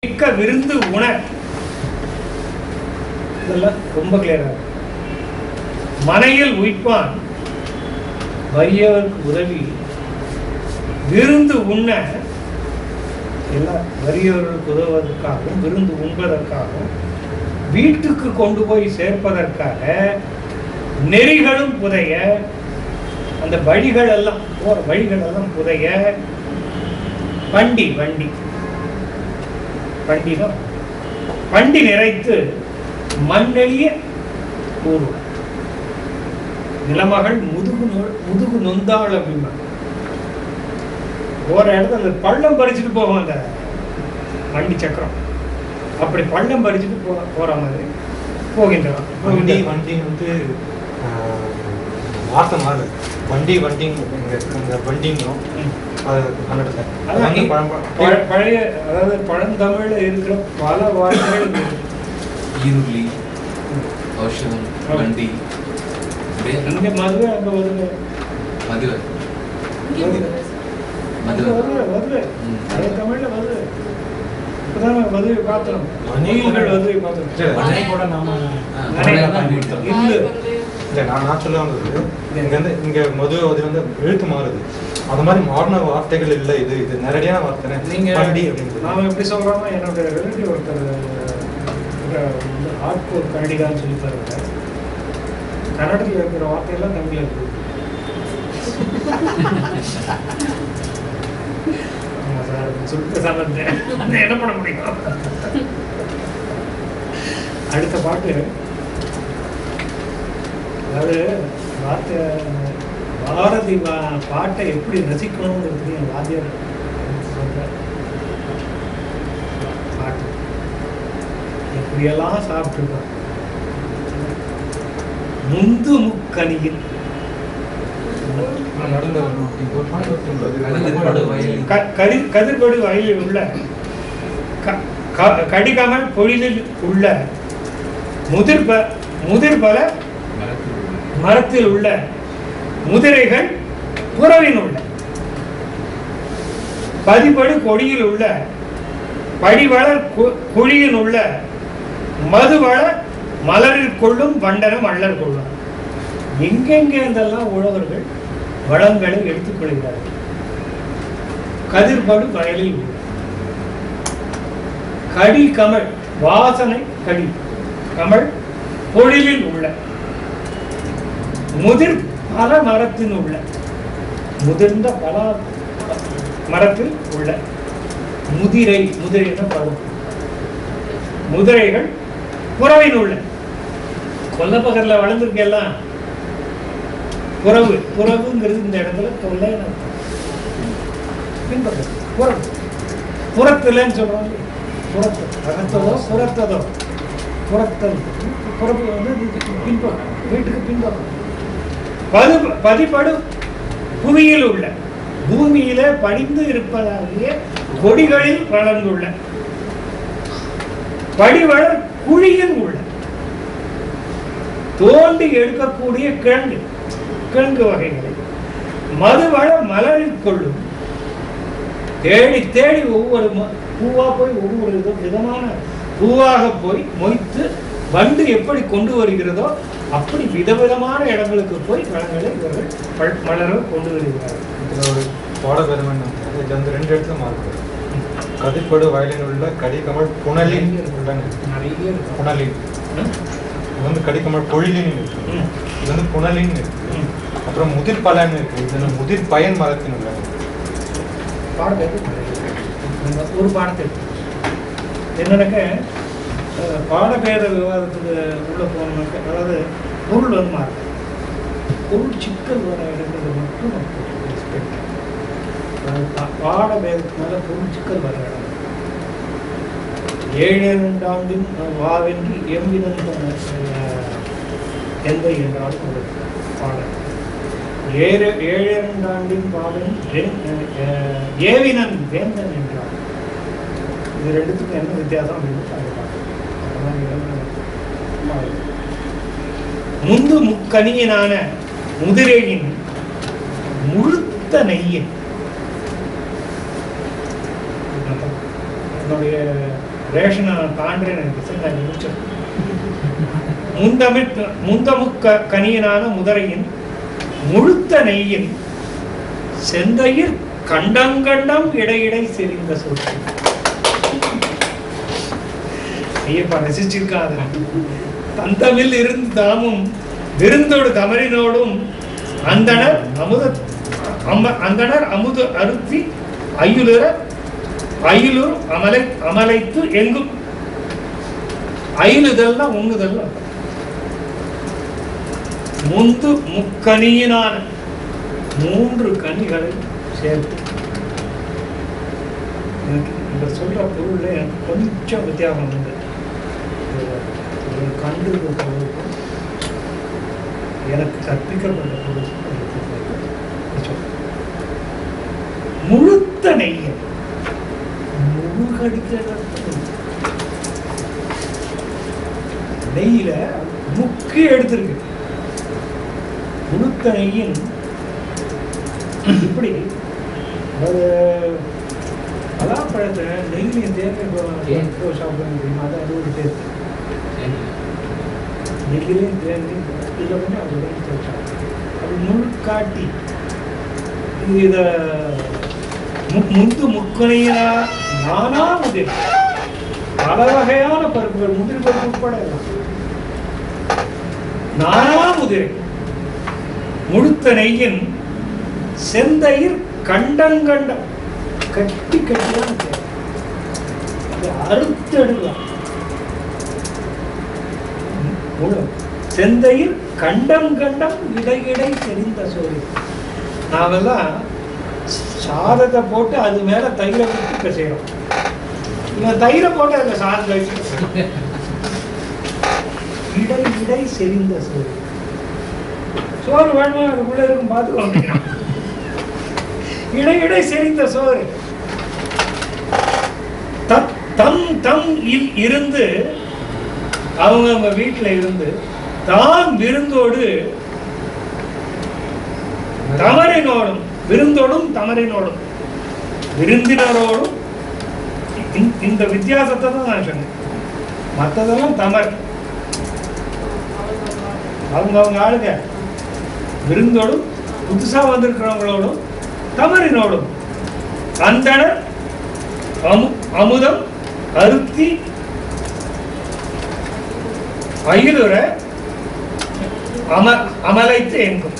மிக்க விருந்து உணர் இதெல்லாம் ரொம்ப கிளியரா மனையில் உய்ப்பான் வறியவருக்கு உதவி விருந்து உண்ண எல்லாம் வறியவர்களுக்கு உதவுவதற்காகவும் விருந்து உண்பதற்காகவும் வீட்டுக்கு கொண்டு போய் சேர்ப்பதற்காக நெறிகளும் புதைய அந்த வழிகள் எல்லாம் போற வழிகள் எல்லாம் புதைய வண்டி வண்டி வண்டினா வண்டி நிறைத்து மண்ணெளிய கூறுவார் நிலமகள் முதுகு நொந்தாள் அப்படின்னா போற இடத்துல அந்த பள்ளம் பறிச்சுட்டு போவோம் அந்த வண்டி சக்கரம் அப்படி பள்ளம் பறிச்சுட்டு போற மாதிரி போகின்றோம். வண்டி வண்டி வந்து வார்த்தை மாறு வண்டி வண்டிங்கும் பழைய அதாவது பழந்தமிழ்ல இருக்கிற பல வார்த்தைகள் ஈருளி ஔஷதம் வண்டி இங்க மதுரை அங்க வருது மதுரை மதுரை பழைய தமிழ்ல மதுரை இப்பதான் மதுரை பார்த்தோம் நீல்கள் மதுரை பார்த்தோம் கூட நாம இல்லை நான் சொல்ல வந்தது இங்க வந்து இங்க மதுரை வந்து எழுத்து மாறுது அது மாதிரி மாறின வார்த்தைகள் இல்லை இது இது நேரடியான வார்த்தை நீங்க வண்டி அப்படின்னு நாம எப்படி சொல்றோம்னா என்னோட ரிலேட்டிவ் ஒருத்தர் ஆட்கோர் கன்னடிகான்னு சொல்லி தருவாங்க கன்னடத்தில் இருக்கிற வார்த்தையெல்லாம் தமிழ்ல இருக்கு. ஆமா சார் சுத்த சம்பந்தம் என்ன பண்ண முடியும். அடுத்த பாட்டு அதாவது வார்த்தை பாரதி பாட்டை எப்படி ரசிக்கணும்னு தெரியும் வாத்தியார் சொல்ற பாட்டு எப்படியெல்லாம் சாப்பிட்டுருக்கோம். முந்து முக்கணியில் கதிர்படு வயலில் உள்ள கடிகமல் பொழிலில் உள்ள முதிர்பல மரத்தில் உள்ள முதிரைகள் புறவின் உள்ள பதிபடு கொடியில் உள்ள படிவளர் குழியில் உள்ள மதுவள மலரில் கொள்ளும் வண்டனம் அள்ளர் கொள்ளும். எங்கெங்கே இதெல்லாம் உழவர்கள் வளங்களை எடுத்துக் கொள்கிறார்கள். கதிர்படு வயலில் உள்ள கடி கமல் வாசனை கடி கமல் பொழிலில் உள்ள முதிர் பல மரத்தின் உள்ள முதிர்ந்த பல மரத்தில் உள்ள முதிரை முதிரைன்னா பருவம் முதிரைகள் புறவின் உள்ள கொல்லப்பகர்ல வளர்ந்துருக்கெல்லாம் புறவுங்கிறது இந்த இடத்துல தொல்லை பின்பற்ற புறம் புறத்துலன்னு சொல்றாங்க. புறத்து அகத்ததோ புறத்ததோ புறத்தல் புறப்பு வந்து பின்பற்ற வீட்டுக்கு பின்பற்ற பதிப்படு புவியில் உள்ள பூமியில படிந்து இருப்பதாகிய கொடிகளில் வளர்ந்துள்ள படிவளர் குழியில் உள்ள தோண்டி எடுக்கக்கூடிய கிழங்கு வகைகளை மதுவள மலரில் கொள்ளும் தேடி தேடி ஒவ்வொரு பூவா போய் ஒவ்வொரு விதமான பூவாக போய் மொய்த்து வண்டு எப்படி கொண்டு வருகிறதோ அப்படி விதவிதமான இடங்களுக்கு போய் வளங்களை இவர்கள் மலர கொண்டு வருகிறார்கள். ஒரு பாட பெருமன் இது வந்து ரெண்டு இடத்துல மாறுது. கதிர்படு வயலில் உள்ள கடிகமல் புனலின் நிறைய புனலின் இது வந்து கடிகமல் பொழிலின் இருக்கு. இது வந்து புனலின் இருக்கு. அப்புறம் முதிர் பலன் இருக்கு. இது முதிர் பயன் மரத்தின் உள்ள ஒரு பாடத்தை என்னன்னாக்க பாடபேத விவாதத்துக்கு உள்ள போனோம்னாக்க அதாவது பொருள் வந்து மாறுது. பொருள் சிக்கல் வர இடங்கிறது மட்டும் பாடபேதத்தினால பொருள் சிக்கல் வர இடம் 7 ஆண்டின் வாவென்று எம்பினன் எந்த என்றாலும் ஒரு பாடல் 7 ஆண்டின் பாவன் ஏவினன் வேந்தன் என்றால் இது ரெண்டுத்துக்கும் என்ன வித்தியாசம் அப்படின்னு முந்து முக்கனியனான முதிரையின் முழுத்த நெய்யின் என்னுடைய ரேஷனை தாண்டேன்னு எனக்கு சரி நான் முடிச்சேன். முந்தமுக்க கனியனான முதரையின் முழுத்த நெய்யின் செந்தையில் கண்டங்கண்டம் இடையிடை செறிந்த சொல். ஐயப்பா ரசிச்சிருக்காத. தந்தமில் இருந்து தாமும் விருந்தோடு தமரினோடும் அந்தனர் அமுது அருத்தி அயிலுர் அமலைத்து எங்கும். அயிலுதல்னா உண்ணுதல். முந்து முக்கனியினான 3 கனிகளை சேர்த்து. எனக்கு இந்த சொல்ற பொருள்ல எனக்கு கொஞ்சம் வித்தியாசம் உண்டு. கண்டு பொருளுக்கும் எனக்கு கற்பிக்கப்பட்ட பொருளுக்கும் முழுத்த நெய்யை நெய்யில முக்கிய எடுத்திருக்கு. முழுத்த நெய்யின் இப்படி ஒரு பலாப்பழத்தை நெய்லையும் தேர்ந்து சாப்பிட முடியுமா? அது அது ஒரு டேஸ்ட். நெய்யிலையும் தேர்ந்து இதில் பண்ணி அதுலேயும் தேர்ச்சி அது முள் காட்டி இதை முந்து முக்கணையா நானா முதிர் பல வகையான பருப்புகள் முந்திரி பருப்பு உட்பட நானா முதிரை முழுத்த நெய்யின் செந்தையில் கண்டங்கண்டம் கட்டி கட்டிதான் அறுத்தெடுலாம். செந்தையில் கண்டம் கண்டம் இடையிடை தெரிந்த சோறு. நாமெல்லாம் சாதத்தை போட்டு அது மேல தயிரை விட்டு செய்யறோம். தயிரை போட்டு அதுல சாதத்தை இடை இடை செறிந்த சோறு. சோறு வேணுமா? அதுக்குள்ள இருக்கும் பார்த்துக்கோங்க. இடை செறிந்த சோறு. தம் இருந்து அவங்க வீட்டுல இருந்து தான் விருந்தோடு தமரினோடும் தமரினோடும் விருந்தினரோடும் இந்த வித்தியாசத்தை தான் நான் சொன்னேன். மற்றதெல்லாம் தமர் அவங்க ஆளுங்க. விருந்தோடும் புதுசா வந்திருக்கிறவங்களோடும் தமரினோடும் அந்தனர் அமுதம் அருத்தி அயிலுற அமலைத்து எங்கும்.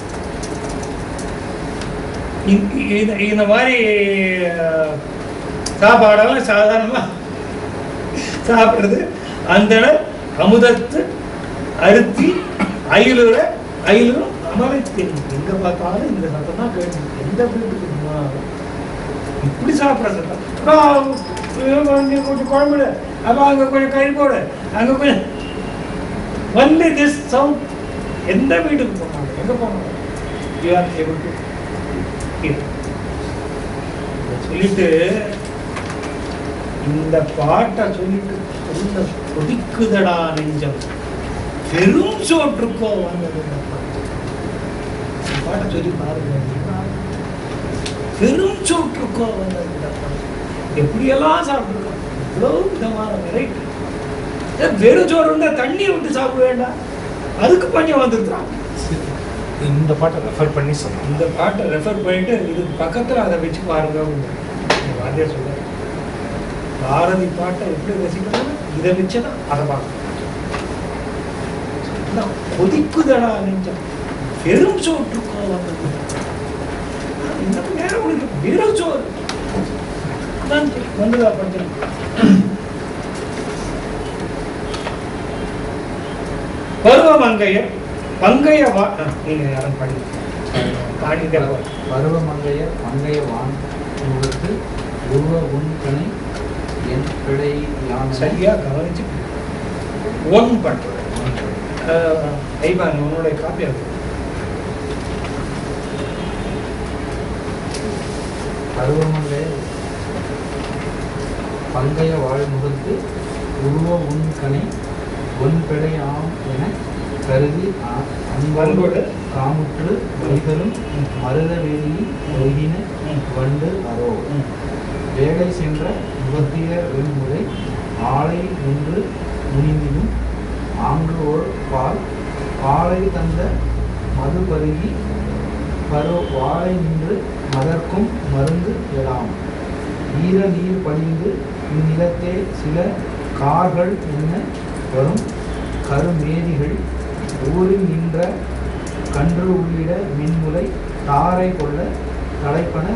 இந்த மாதிரி சாப்பாடெல்லாம் சாதாரணமா சாப்பிடுறது. அந்தனர் அமுதத்து அருத்தி அயிலுறும் அமலைத்து எங்க பார்த்தாலும் இந்த சத்தம் தான் கேட்டு. எந்த வீட்டுக்கு இப்படி சாப்பிட்ற சத்தம். கொஞ்சம் குழம்புல அப்ப அங்க கொஞ்சம் கறி போடு, அங்க கொஞ்சம் ஒன்லி திஸ் சவுண்ட். எந்த வீட்டுக்கு போனாலும் எங்க போனாலும் you are able to hear. சொல்லிட்டு இந்த பாட்டை சொல்லிட்டு சொல்ல கொதிக்குதடா நெஞ்சம் பெரும் சோற்றுக்கோ வந்தது. பாட்டை சொல்லி பாருங்க. பெரும் சோற்றுக்கோ வந்தது. எப்படியெல்லாம் சாப்பிட்டுருக்கோம். இவ்வளவு விதமான வெரைட்டி. வெறும் சோறு இருந்தா தண்ணியை விட்டு சாப்பிட வேண்டாம். அதுக்கு பஞ்சம் வந்துருக்குறான். இந்த பாட்டை ரெஃபர் பண்ணி சொன்னேன். இந்த பாட்டை ரெஃபர் பண்ணிட்டு இது பக்கத்துல அதை வச்சு பாருங்க. வாத்தியார் சொல்ல பாரதி பாட்டை எப்படி ரசிக்கணும், இதை வச்சுதான் அதை பார்க்கணும். கொதிக்குதடா நெஞ்சம் பெரும் சோற்றுக்கோ வந்தது. இந்த நேரம் உனக்கு வெறும் சோறு வந்துதா பஞ்சம். பருவமங்கையர் பங்கைய நீங்க யாரும் பருவமங்கையர் பங்கைய வான் முகத்து உருவ உண்கனை என் பிழை சரியா கவனிச்சு ஒன் பண்ற ஐபான் உன்னுடைய காப்பி. அது பருவமங்கைய பங்கைய வாழ் முகத்து உருவ உண்கனை ஒன்படை ஆம் என கருதி அன்போடு காமுற்று வைகளும் மருத வேலியில் ஒய்கின வண்டு அரோ வேலை சென்ற முகத்தியர் வெண்முறை ஆலை நின்று முனிந்தினும் ஆங்கு ஓர் பாலை தந்த மது பருகி வாழை நின்று மதர்க்கும் மருந்து எலாம். ஈர நீர் படிந்து இந்நிலத்தே சில கார்கள் என்ன வரும் கருமேதிகள் ஊரில் நின்ற கன்று உள்ளிட மின்முலை தாரை கொள்ள தலைப்பன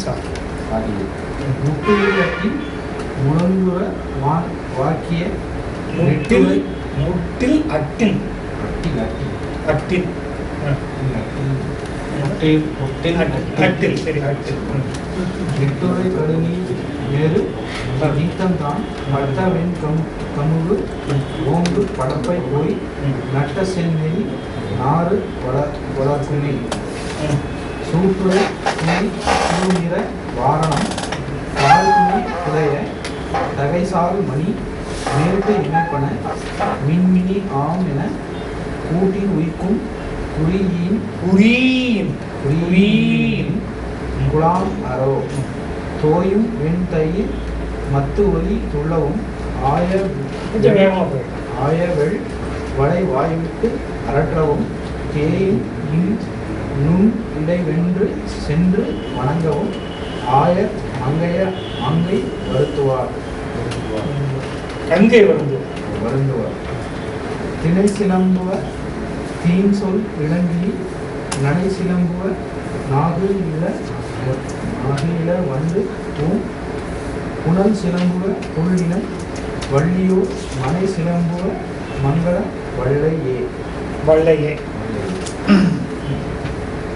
சாகிய முட்டுயில் முழங்குற வாக்கிய முட்டில் அட்டின் எட்டுரை கடுனி வேறு நீத்தம் தான் மட்டவெண் கமுகு ஓங்கு படப்பை போய் நட்ட செந்நெறி நாறு வளர்க்குமே சூட்டுரை சூநிற வாரணம் கால்குனி புதைய தகைசால் மணி மேட்டு இணைப்பன மின்மினி ஆம் என கூட்டின் உயிக்கும் குறியின் குலாம் அரோ தோயும் வெண்தயிர் மத்து ஒலி துள்ளவும் ஆயவெள் வளை வாய்விட்டு அரற்றவும் தேயும் நுண் இடைவென்று சென்று வணங்கவும் ஆயர் மங்கை வருத்துவார் வருந்துவார் திணை சிலம்புவ தீன் சொல் இளங்கிலி நடை சிலம்புவ நாகு இள வந்து புனல் சிலம்புவ புள்ளினம் வள்ளியோ மனை சிலம்புவ மங்கள வள்ளையே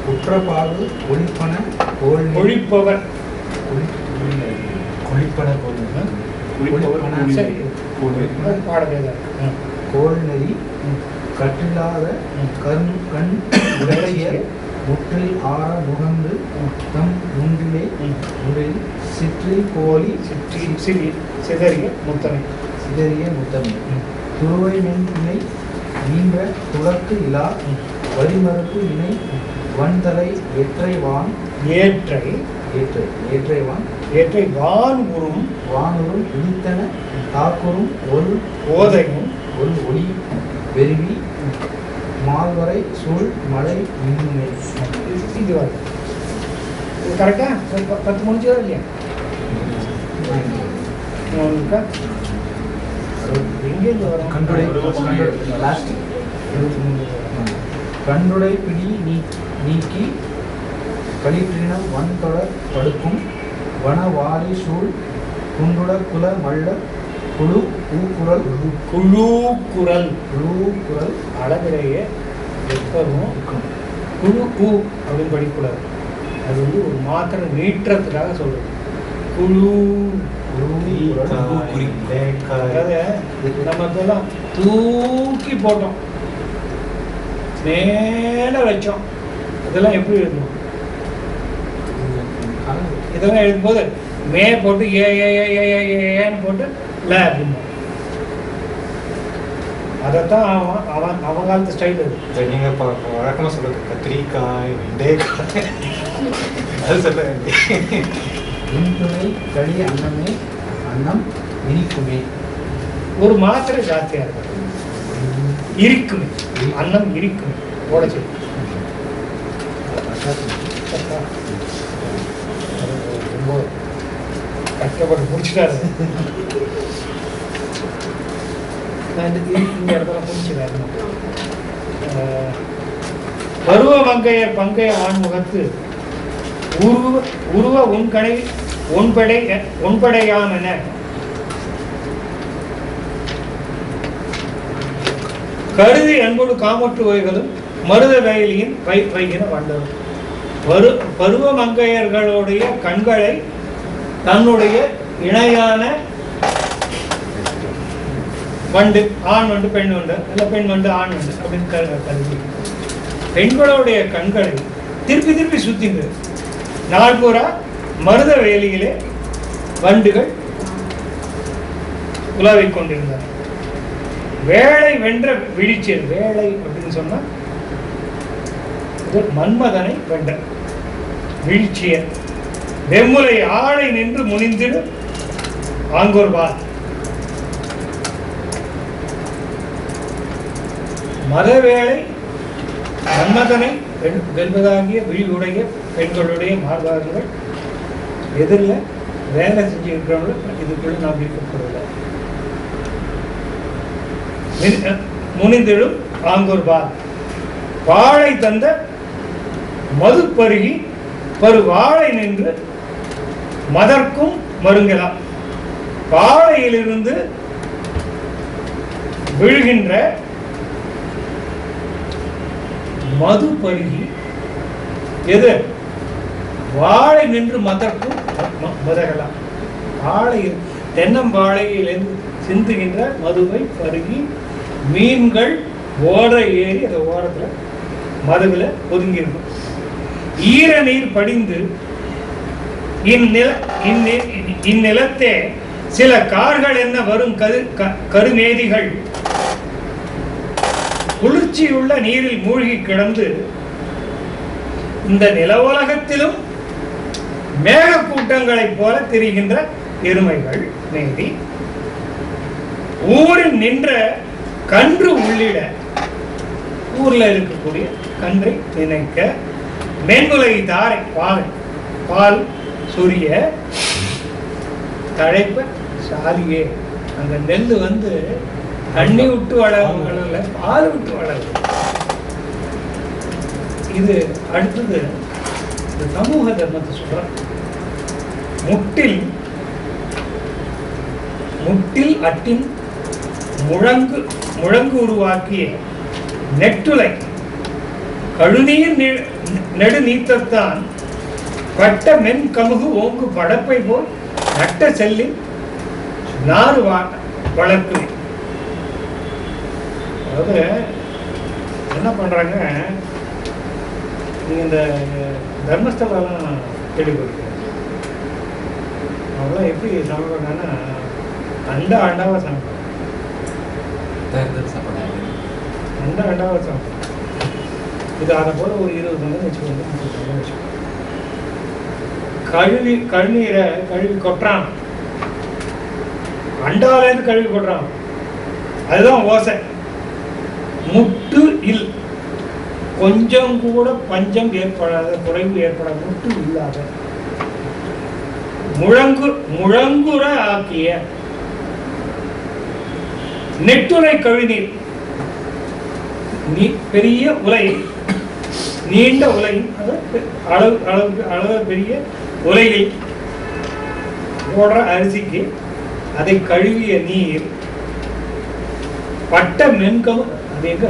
குற்றப்பாகு ஒளிப்பன ஒழிப்பவர் கோள்நெறி கற்றில்லாத கண் உடைய முற்றில் ஆற முகந்து தம் முன்றில் சிற்றி கோழி சிதறிய முத்தமை துருவை மென்பிணை நீண்ட துளக்கு இலா வரிமறுப்பு இணை வன்தலை ஏற்றைவான் வானுறும் இனித்தன தாக்குறும் ஒரு ஒளி வெறுவி மால்வரை சூழ் மழை இன்னுமே. இது வரும் கரெக்டா? 10 முடிஞ்சதா இல்லையா? எங்கேருந்து வரும்? கண்டுடை பிடி நீக்கி களிற்றினம் வன் தொடர் படுக்கும் வனவாரி சூழ் குண்டுட குல மல்ல குழு குரல் அழகிலேயே எப்பவும் குழு கூ அப்படின்னு படிக்கக்கூடாது. அது வந்து ஒரு மாத்திரை நீட்டுறதுக்காக சொல்றது. குழு நம்ம இதெல்லாம் தூக்கி போட்டோம், மேல வச்சோம். இதெல்லாம் எப்படி எழுதணும்? இதெல்லாம் எழுதும்போது மே போட்டு ஏன்னு போட்டு ல அப்படின்னு. அதைத்தான் அவன் காலத்து ஸ்டைல் அது. நீங்க வழக்கமா சொல்றது கத்திரிக்காய் வெண்டைக்காய் அது சொல்ல துணை களி அன்னமே அன்னம் இனிக்குமே. ஒரு மாத்திரை ஜாஸ்தியா இருக்கு. இருக்குமே, அன்னம் இருக்குமே ஓடச்சு. ரொம்ப கஷ்டப்பட்டு முடிச்சுட்டாரு. இந்த இடத்துல முடிச்சுட்டாரு. பருவ மங்கையர் பங்கைய ஆண்முகத்து உருவ உன்கணை ஒன்படையாம் என கருதி அன்போடு காமற்று வைகளும் மருத வயலியின் வைகின வண்டரும். பருவ மங்கையர்களுடைய கண்களை தன்னுடைய இணையான வண்டு, ஆண் வண்டு பெண் வண்டு, இல்லை பெண் வண்டு ஆண் வண்டு அப்படின்னு கருதி பெண்களுடைய கண்களை திருப்பி திருப்பி சுத்திங்க. நாள் பூரா மருத வேலியிலே வண்டுகள் உலாவிக் கொண்டிருந்தார். வேளை வென்ற விழிச்சல். வேளை அப்படின்னு சொன்னா மன்மதனை வென்ற வீழ்ச்சியர். வெம்முலை ஆளை நின்று முனிந்திடும் ஆங்கோர்வால். மதவேளை மன்மதனை வெல்வதாகிய விழிவுடைய பெண்களுடைய மார்பார்கள் எதிரில் வேலை செஞ்சு இருக்கிறவங்க இதுக்குள்ள நாம் இருக்கக்கூடாது. முனிந்திடும் ஆங்கோர்வால். வாழை தந்த மது பருகி பரு வாழை நின்று மதர்க்கும் மருங்கலாம். வாழையிலிருந்து விழுகின்ற மது பருகி எது வாழை நின்று மதர்க்கும் மதகலாம். வாழை தென்னம்பாழையிலிருந்து சிந்துகின்ற மதுவை பருகி மீன்கள் ஓட ஏறி அந்த ஓரத்தில் மதுவில் ஒதுங்கியிருக்கும். ஈர நீர் படிந்து இந்நிலத்தே சில கார்கள் என்ன வரும் கருமேதிகள் குளிர்ச்சியுள்ள நீரில் மூழ்கி கிடந்து இந்த நில உலகத்திலும் மேக கூட்டங்களைப் போல தெரிகின்ற எருமைகள் மேதி ஊரில் நின்ற கன்று உள்ளிட, ஊர்ல இருக்கக்கூடிய கன்றை நினைக்க மென்முலை தாரை பால் சொரிய தழைப்ப சாலியே. அந்த நெல் வந்து தண்ணி விட்டு வளரல, பால் விட்டு வளருது. இது அடுத்தது இந்த சமூக தர்மத்தை சொல்ற. முட்டில் அட்டின் முழங்கு உருவாக்கிய நெட்டுலை கழுநீர் நெடு நீத்தத்தான் பட்ட மென் கமுகு ஓங்கு படப்பை போல் நட்ட செல்லில் நாறு வளர்க்கு. அதாவது என்ன பண்றாங்க, நீங்க இந்த தர்மஸ்தலாம் கேள்விப்படுறீங்க. அவங்களாம் எப்படி சமைப்பாங்கன்னா அண்டாவா சமைப்பாங்க. அண்டாவா சமைப்பாங்க. இது அதை போல ஒரு 20 மணி வச்சுக்கோங்க, 30 மணி வச்சுக்கோங்க. கழுநீரை கழுவி கொட்டுறான், அண்டாலேருந்து கழுவி கொட்டுறான். அதுதான் ஓசை. முட்டு இல், கொஞ்சம் கூட பஞ்சம் ஏற்படாத, குறைவு ஏற்படாத, முட்டு இல்லாத, முழங்குற ஆக்கிய நெட்டுரை கழுநீர். பெரிய உலை, நீண்ட உலை, அளவு பெரிய உலையில் போடுற அரிசிக்கு அதை கழுவிய நீர் பட்ட மென்கம். அது எங்க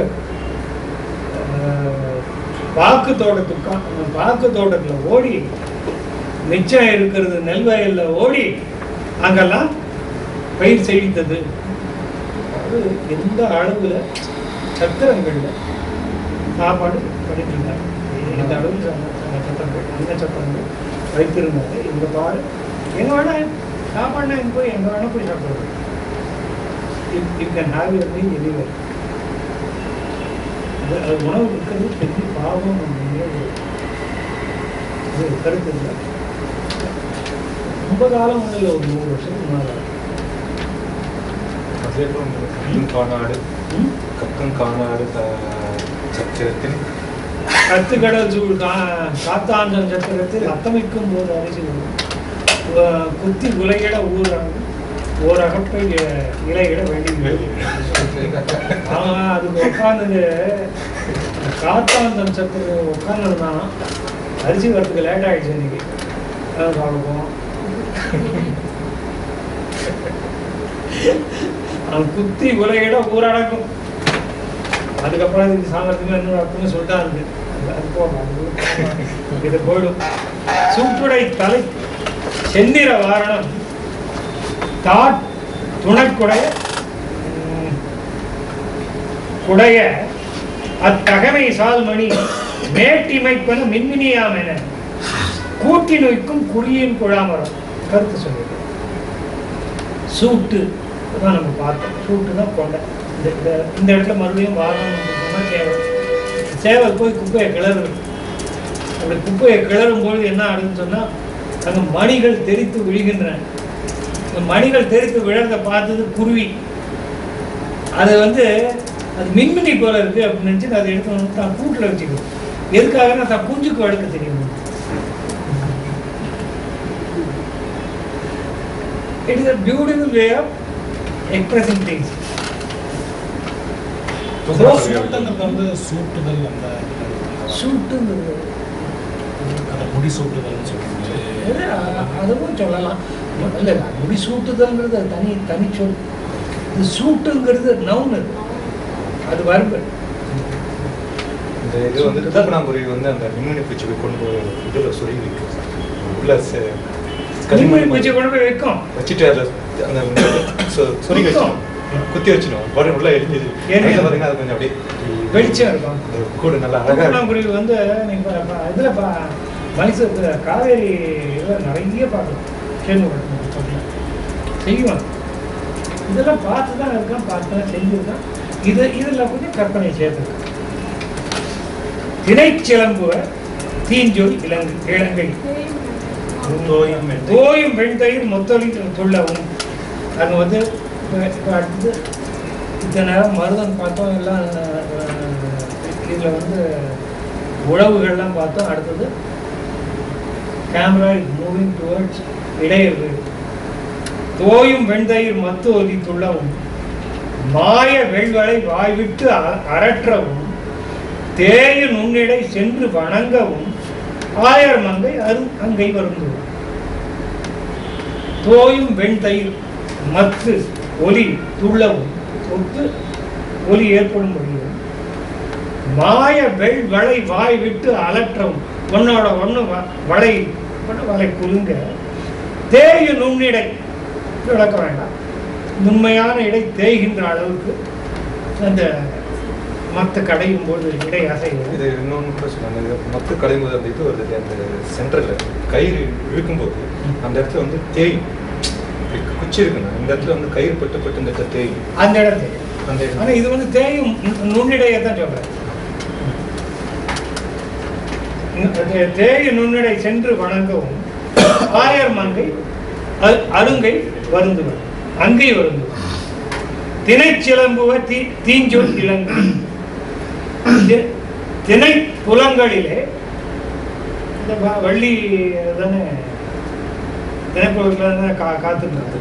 பாக்கு தோட்டத்தில் ஓடி மிச்சம் இருக்கிறது நெல் வயல்ல ஓடி அங்கெல்லாம் பயிர் செழித்தது. அது எந்த அளவுல சத்திரங்கள்ல சாப்பாடு பண்ணிட்டு இந்த அளவுக்கு சத்திரங்கள், அந்த சத்திரங்கள் வைத்திருந்தாங்க. இந்த பாரு எங்க வேணா சாப்பாடுனா எங்க போய் எங்க வேணா போய் சாப்பிடுறது. எலிவர் அது உணவு இருக்கிறது பெரிய பாவம் கருத்து இல்லை. ரொம்ப காலம் ஒன்றும் இல்லை, ஒரு 100 வருஷத்துக்கு முன்னாடி. கக்கங்கானாடு சத்திரத்தில் கத்துக்கடல் சூழ் காத்தாஞ்சன் சத்திரத்தில் அத்தமிக்கும் போது அரிசி குத்தி உலையிட ஓர் அகப்பை இலையிட வேண்டிய. அதுக்கு உட்காந்து காத்தாந்தன் சத்திரம் உட்காந்துருந்தான். அரிசி வரத்துக்கு லேட் ஆகிடுச்சு இன்னைக்கு. சாப்பிடுவோம். அவன் குத்தி உலையிட ஊரடங்கும். அதுக்கப்புறம் இதுக்கு சாமர்த்தியமா இன்னொரு அர்த்தம்னு சொல்லிட்டாரு. அது போகலாம், இது போயிடும். சூட்டுடை தலை செந்திர வாரணம் துணைக்குடைய அத்தகமை சால்மணி மேட்டிமைப்பன மின்மினியாம் என கூட்டி நோய்க்கும் குறியின் குழாமரம். கருத்து சொல்லுது. சூட்டு தான் நம்ம பார்த்தோம். சூட்டு தான் கொண்டை. இந்த இடத்துல மறுபடியும் வாரணம் சேவல் போய் குப்பையை கிளறுது. அப்படி குப்பையை கிளறும் பொழுது என்ன ஆகுதுன்னு சொன்னா அங்க மணிகள் தெரித்து விழுகின்றன. இந்த மணிகள் தெரித்து விழறத பார்த்தது குருவி. அது வந்து அது மின்மினி போல இருக்கு அப்படின்னு நினச்சி அதை எடுத்து வந்து தான் கூட்டில் வச்சுக்கணும். எதுக்காகனா தான் குஞ்சுக்கு வளர்க்க தெரியும். It is a beautiful way of expressing things. சூட்டுங்கிறது வந்து சூட்டுதல், அந்த சூட்டுங்கிறது அந்த முடி சூட்டுதல்னு சொல்லுவாங்க. அதுவும் சொல்லலாம். இல்லை, முடி சூட்டுதல்ங்கிறது அது தனி சொல். இது சூட்டுங்கிறது நவுன், அது வருது. இந்த இது வந்து தூக்கணாங்குருவி வந்து அந்த மின்மினி பூச்சிக்கு கொண்டு இதில் சொருகி வைக்கும். உள்ள மின்மினி பூச்சி கொண்டு போய் வைக்கும், வச்சுட்டு அதில் அந்த சொருகி வச்சிடும், குத்தி வச்சிடும். உடனே உள்ள எரிஞ்சது பார்த்தீங்கன்னா அது கொஞ்சம் அப்படியே வெளிச்சம் இருக்கும். கூட நல்லா அழகாக. தூக்கணாங்குருவி வந்து நீங்கள் இதில் மைசூர் காவேரி இதில் நிறைய பார்க்கலாம். கேள்விப்பட்டிருக்கேன், செய்வாங்க. இதெல்லாம் பார்த்து தான் இருக்கான், பார்த்து தான் செஞ்சுருக்கான். இதில் கொஞ்சம் கற்பனை சேர்த்துருக்கான். திணைச்சிலம்புவ தீஞ்சொல் இலங்கை தோயும் வெண்தயிர் மொத்தொலி சொல்லவும். அங்கே வந்து இப்போ அடுத்தது இத்தனை நேரம் மருதம் பார்த்தோம், எல்லாம் இதில் வந்து உழவுகள்லாம் பார்த்தோம். அடுத்தது கேமரா இஸ் மூவிங் டுவர்ட்ஸ் இடையர்கள். தோயும் வெண்தயிர் மத்து ஒலி துள்ளவும், மாய வெள்வளை வாய்விட்டு அரற்றவும், தேய நுண்ணிடை சென்று வணங்கவும், ஆயர் மங்கை அங்கை வருந்துவோம். தோயும் வெண்தயிர் மத்து ஒலி துள்ளவும், ஒத்து ஒலி ஏற்படும் முடியும். மாய வெள்வளை வாய் விட்டு அலற்றவும், ஒன்னோட ஒன்று வளை வளை குலுங்க. தேய நுண்ணிடை விளக்க வேண்டாம், நுண்மையான இடை தேய்கின்ற அளவுக்கு அந்த மற்ற கடையும் போது இடை அசைவு. இது இன்னொன்று கூட சொன்னாங்க, மற்ற கடையும் போது அந்த இது வருது, அந்த சென்டரில் கயிறு இழுக்கும்போது அந்த இடத்துல வந்து தேயும். குச்சி இருக்குண்ணா, இந்த இடத்துல வந்து கயிறு பட்டு இந்த இடத்துல தேயும். அந்த இடத்துல அந்த இடம். ஆனால் இது வந்து தேயும் நுண்ணிடையை தான் சொல்கிறேன். தேய நுண்ணிடை சென்று வணங்கவும், ஆயர் மங்கை அருங்கை வருந்துவர், அங்கை வருந்துவர். திணைச்சிலம்புவ தீஞ்சொல் இலங்கை. திணை புலங்களிலே இந்த வள்ளி தானே திணைப்புலத்தில் தானே காத்துருந்தது.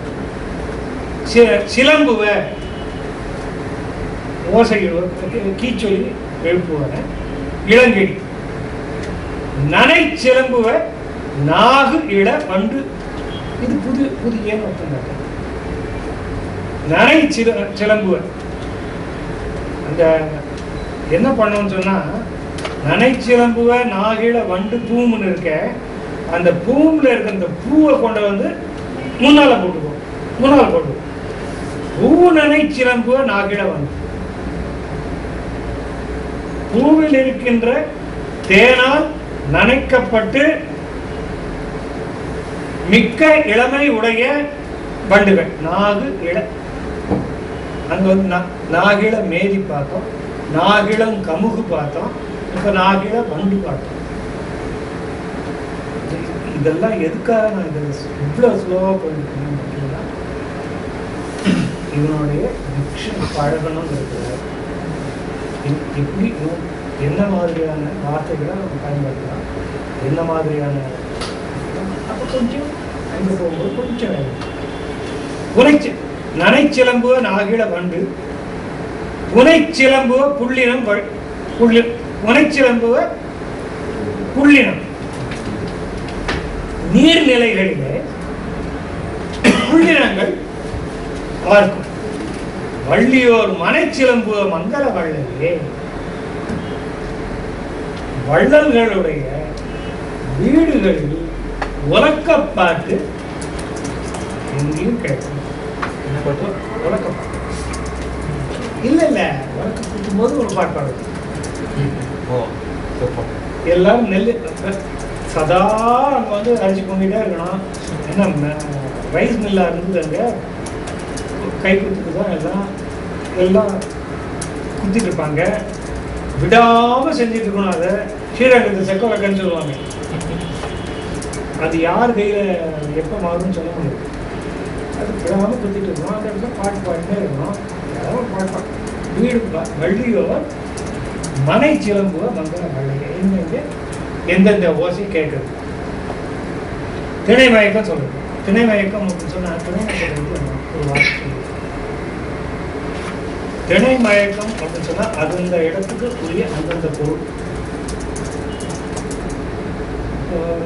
சிலம்புவ ஓசையிடுவ கீச்சொலி எழுப்புவன இளங்கெடி. நனை சிலம்புவ நாகு இட பண்டு. இது புதிய ஒருத்தங்க நனை சிலம்புவ. அந்த என்ன பண்ணோம்னு சொன்னா, நனை சிலம்புவ நாகிழ வண்டு பூமுன்னு இருக்க, அந்த பூமில் இருக்க அந்த பூவை கொண்டு வந்து முன்னால போட்டுவோம். பூ நனை சிலம்புவ நாகிழ வண்டு. பூவில் இருக்கின்ற தேனால் நனைக்கப்பட்டு மிக்க இளமை உடைய வண்டுகள். நாகு இள, அங்க வந்து நாகிழ மேதி பார்த்தோம், நாகிழம் கமுகு பார்த்தோம், இப்ப நாகிழ வண்டு பார்த்தோம். இதெல்லாம் எதுக்காக நான் இதை இவ்வளவு ஸ்லோவா போயிருக்கேன் அப்படின்னா, இவனுடைய டிக்ஷன் பழகணும் இருக்கிற எப்படி என்ன மாதிரியான வார்த்தைகளை நம்ம பயன்படுத்தலாம், என்ன மாதிரியான அப்போ கொஞ்சம் அங்கே போகும்போது கொஞ்சம் நனைச்சிலம்புவ நாகிழ வண்டு, புனைச்சிலம்புவ புள்ளினம் புனைச்சிலம்புவ புள்ளினம். நீர்நிலைகளிலே புள்ளினங்கள் பார்க்கும். வள்ளியோர் மனைச்சிலம்புவ மங்கள வள்ளலே. வள்ளல்களுடைய வீடுகளில் உலக்கப்பாட்டு எங்கேயும் கேட்கும். உலக்கப்பாட்டு இல்லை உலக்க கூட்டும் போது ஒரு பாட்டு பாடுது. எல்லாரும் நெல் சதா அங்கே வந்து அரிசி பொங்கிட்டே இருக்கணும். என்ன ரைஸ் மில்லாக இருந்தது, அங்கே கை குத்துக்கு தான் எல்லாம் குத்திட்டு இருப்பாங்க. விடாமல் செஞ்சுட்டு இருக்கணும். அதை ஸ்ரீரங்கத்தை செக்க வைக்கன்னு சொல்லுவாங்க. அது யார் கையில் எப்போ மாறும்னு சொல்ல முடியாது. அது விடாமல் குத்திட்டு இருக்கணும். அந்த இடத்துல பாட்டு பாடிட்டே இருக்கணும். ஏதாவது பாட்டு வீடு வள்ளியோ மனை சிலம்புவோ மங்கள வள்ளிய எங்கெங்கே எந்தெந்த ஓசை கேட்குது. திணை மயக்கம் சொல்லுது. திணை மயக்கம் அப்படின்னு சொன்னால் திணை மயக்கம் ஒரு வார்த்தை. திணை மயக்கம் அப்படின்னு சொன்னால் அந்தந்த இடத்துக்கு உரிய அந்தந்த பொருள்.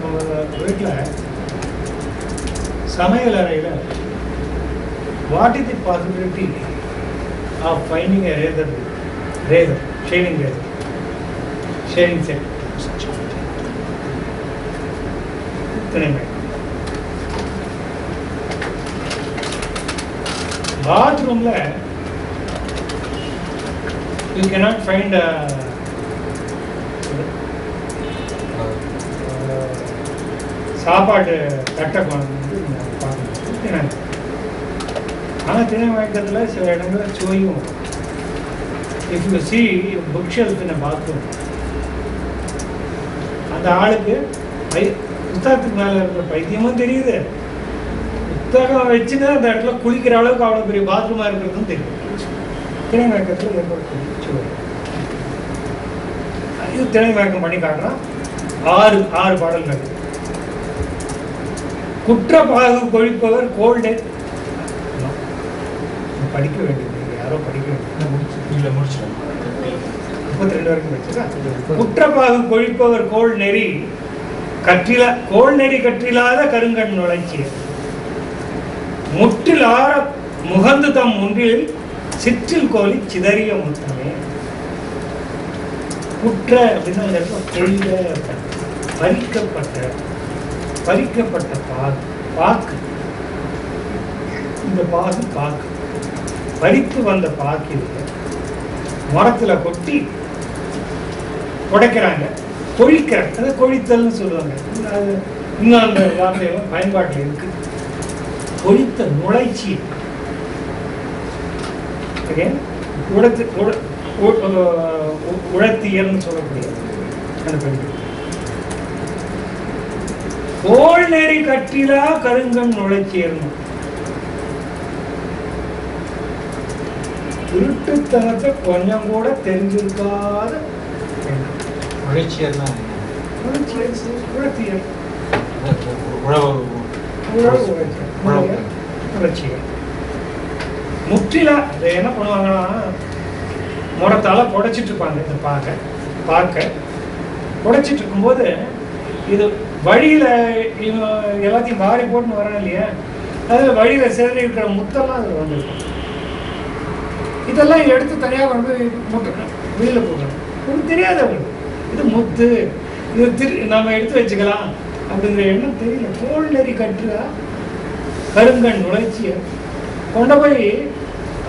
நம்ம வீட்டில் சமையல் அறையில் what is the possibility of finding a razor shaving set திணை மயக்கம். பாத்ரூம்ல you cannot find a சாப்பாடு தட்டை கொண்டு பார்க்கணும். ஆனால் திணை மயக்கத்தில் சில இடங்களில் சுவையும். If you see book shelf in bathroom, அந்த ஆளுக்கு புத்தகத்துக்கு மேலே இருக்கிற பைத்தியமும் தெரியுது, புத்தகம் வச்சுன்னு அந்த இடத்துல குளிக்கிற அளவுக்கு அவ்வளோ பெரிய பாத்ரூமாக இருக்கிறதும் தெரியும். திணை மயக்கத்தில் ஏற்படுத்தும் சுவை. இது திணை மயக்கம் பண்ணி காட்டுறான். 6 பாடல்கள். குற்றப்பாகு கொழிப்பவர் கோல்டு படிக்க வேண்டியது, யாரோ படிக்க வேண்டியது. முடிச்சிடும் 32 வரைக்கும் வச்சுக்கா. குற்றப்பாகு கொழிப்பவர் கோல் நெறி கற்றிலா, கோல் நெறி கற்றிலாத கருங்கண் நுழைச்சிய முற்றில் ஆற முகந்து தம் முன்றில் சிற்றில் கோலி சிதறிய முத்தமே. குற்ற அப்படின்னா பறிக்கப்பட்ட பாக்கு. இந்த பாகு பாக்கு பறித்து வந்த பாக்கில் மரத்துல கொட்டி உடைக்கிறாங்க, கொழிக்கிறாங்க. அதை கொழித்தல்னு சொல்லுவாங்க. அது இன்னும் அந்த வார்த்தையெல்லாம் பயன்பாட்டில் இருக்கு. கொழித்த நுழைச்சி உழத்தியல்னு சொல்லக்கூடிய அந்த பெண்கள். கோல் நெறி கற்றிலா கருங்கண் நுழைச்சியல்னு திருட்டுத்தனத்தை கொஞ்சம் கூட தெரிஞ்சிருக்காத உழைச்சியல் உழத்தியல் உழச்சியல் முற்றிலா. அதை என்ன பண்ணுவாங்கன்னா முறத்தால புடைச்சிட்டு இருப்பாங்க. இந்த பார்க்க புடைச்சிட்டு இருக்கும்போது இது வழியில எல்லாத்தையும் வாரி போட்டுன்னு வரேன் இல்லையா, அதில் வழியில சிதறி இருக்கிற முத்தெல்லாம் அதில் வந்துருக்கும். இதெல்லாம் எடுத்து தனியாக கொண்டு போய் முட்டை வெளியில போடணும். ஒன்றும் தெரியாது அவங்களுக்கு. இது முத்து, இது நம்ம எடுத்து வச்சுக்கலாம் அப்படிங்கிற எண்ணம் தெரியல. கோல் நெறி கட்டுறா கருங்கண் நுழைச்சிய கொண்டு போய்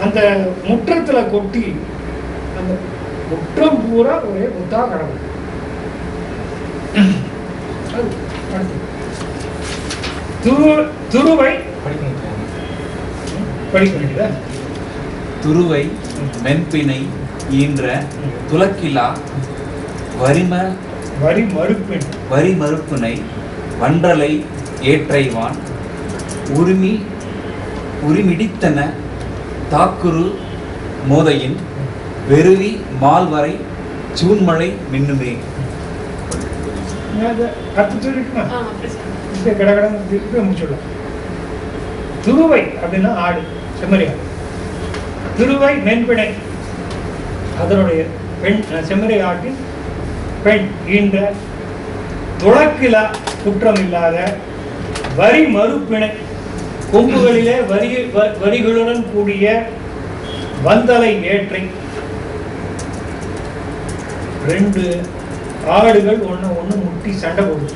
அந்த முற்றத்துல கொட்டி அந்த முற்றம் பூரா ஒரே முத்தா கடவுள். துருவை படிக்க வேண்டியதா? துருவை மென்பினை ஈன்ற துலக்கிலா வரி மறுப்பினை வன்றலை ஏற்றைவான் உரிமிடித்தன தாக்குரு மோதையின் வெறுவி மால்வரை சூன்மழை மின்னுமே. துருவை அப்படின்னா ஆடு, செம்மறியாடு. துருவை மென்பிணை, அதனுடைய பெண் செம்மறி ஆட்டின் பெண் ஈன்ற துளக்கிலா குற்றம் இல்லாத வரி மறுப்பிணை, கொம்புகளிலே வரிகளுடன் கூடிய வந்தலை ஏற்றை. 2 ஆடுகள் ஒன்று முட்டி சண்டை போடுது.